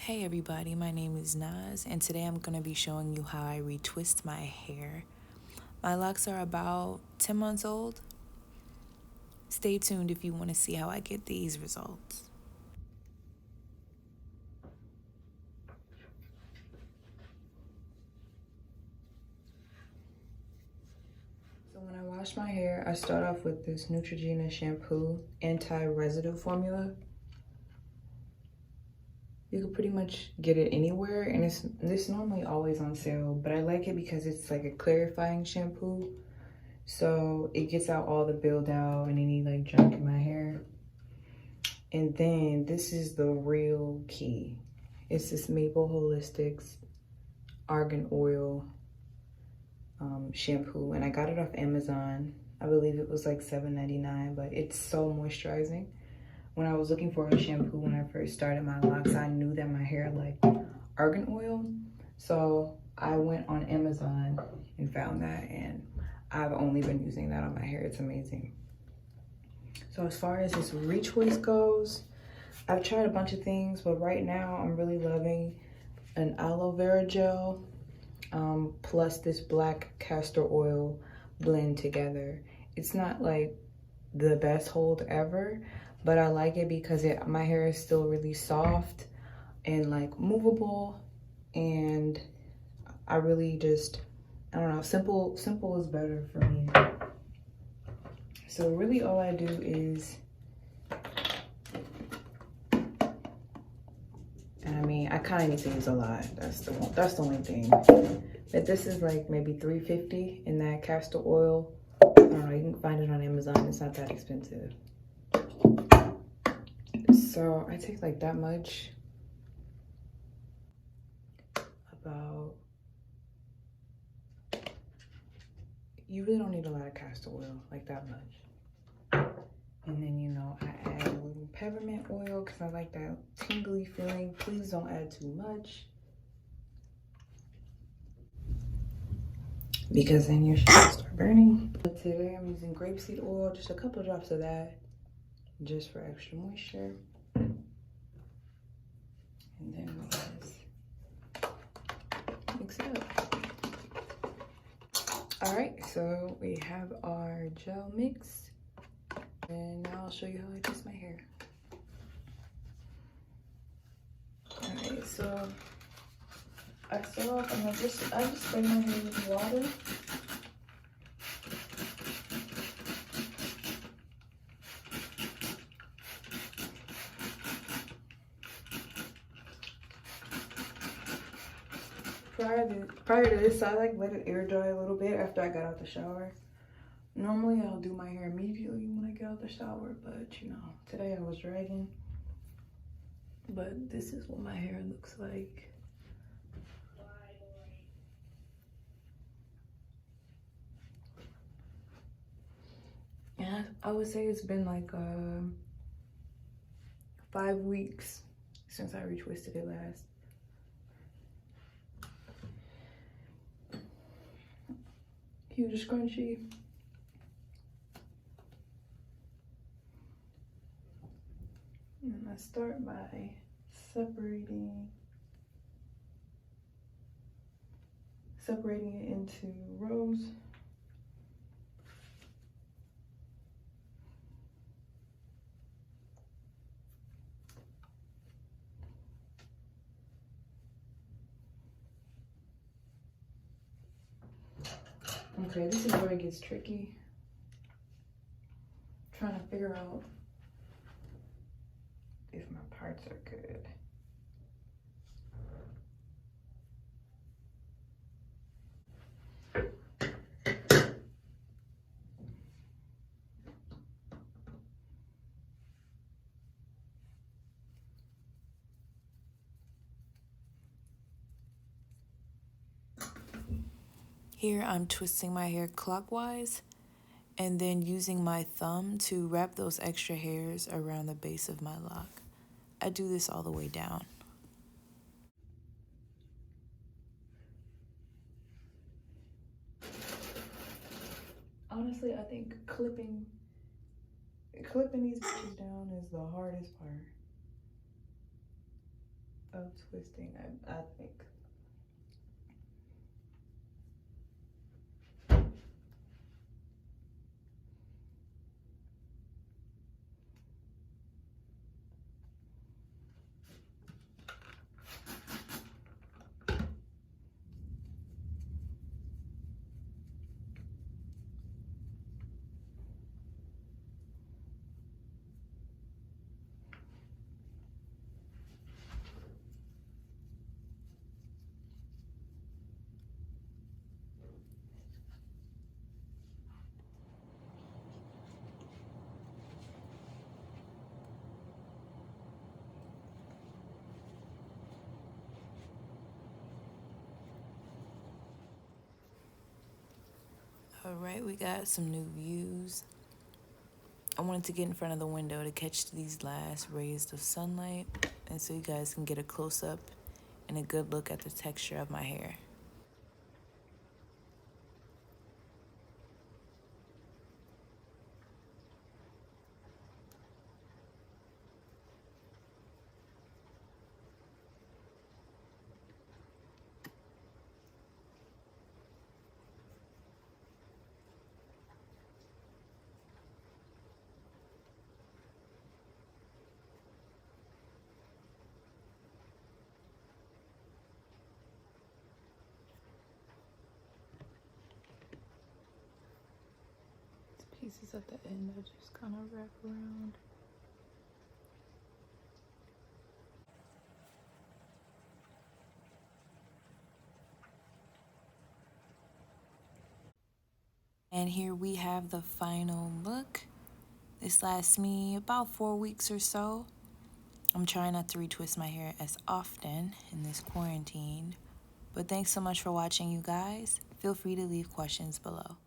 Hey everybody, my name is Naz, and today I'm going to be showing you how I retwist my hair. My locks are about 10 months old. Stay tuned if you want to see how I get these results. So when I wash my hair, I start off with this Neutrogena shampoo anti-residue formula. You can pretty much get it anywhere, and it's normally always on sale, but I like it because it's like a clarifying shampoo. So it gets out all the buildout and any like junk in my hair. And then this is the real key. It's this Maple Holistics Argan Oil shampoo, and I got it off Amazon. I believe it was like $7.99, but it's so moisturizing. When I was looking for a shampoo when I first started my locks, I knew that my hair liked argan oil. So I went on Amazon and found that, and I've only been using that on my hair. It's amazing. So as far as this retwist goes, I've tried a bunch of things, but right now I'm really loving an aloe vera gel plus this black castor oil blend together. It's not like the best hold ever, but I like it because my hair is still really soft and like movable, and I really just, I don't know, simple is better for me. So really all I do is, and I mean, I kind of need to use a lot. That's the only thing. But this is like maybe $3.50 in that castor oil. I don't know, you can find it on Amazon. It's not that expensive. So I take like that much, about, you really don't need a lot of castor oil, like that much. And then, you know, I add a little peppermint oil because I like that tingly feeling. Please don't add too much, because then your shit will start burning. But today I'm using grapeseed oil, just a couple drops of that, just for extra moisture. And then we just mix it up. All right, so we have our gel mixed, and now I'll show you how I twist my hair. All right, so I start off, and I just spray my hair with water. Prior to this, I like let it air dry a little bit after I got out the shower. Normally I'll do my hair immediately when I get out the shower, but you know, today I was dragging. But this is what my hair looks like. Yeah, I would say it's been like 5 weeks since I retwisted it last. Huge scrunchie. And I start by separating it into rows. Okay, this is where it gets tricky. Trying to figure out if my parts are good. Here I'm twisting my hair clockwise and then using my thumb to wrap those extra hairs around the base of my lock. I do this all the way down. Honestly, I think clipping these bitches down is the hardest part. of twisting, I think. All right, we got some new views. I wanted to get in front of the window to catch these last rays of sunlight, and so you guys can get a close-up and a good look at the texture of my hair. Pieces at the end I just kind of wrap around. And here we have the final look. This lasts me about 4 weeks or so. I'm trying not to retwist my hair as often in this quarantine. But thanks so much for watching, you guys. Feel free to leave questions below.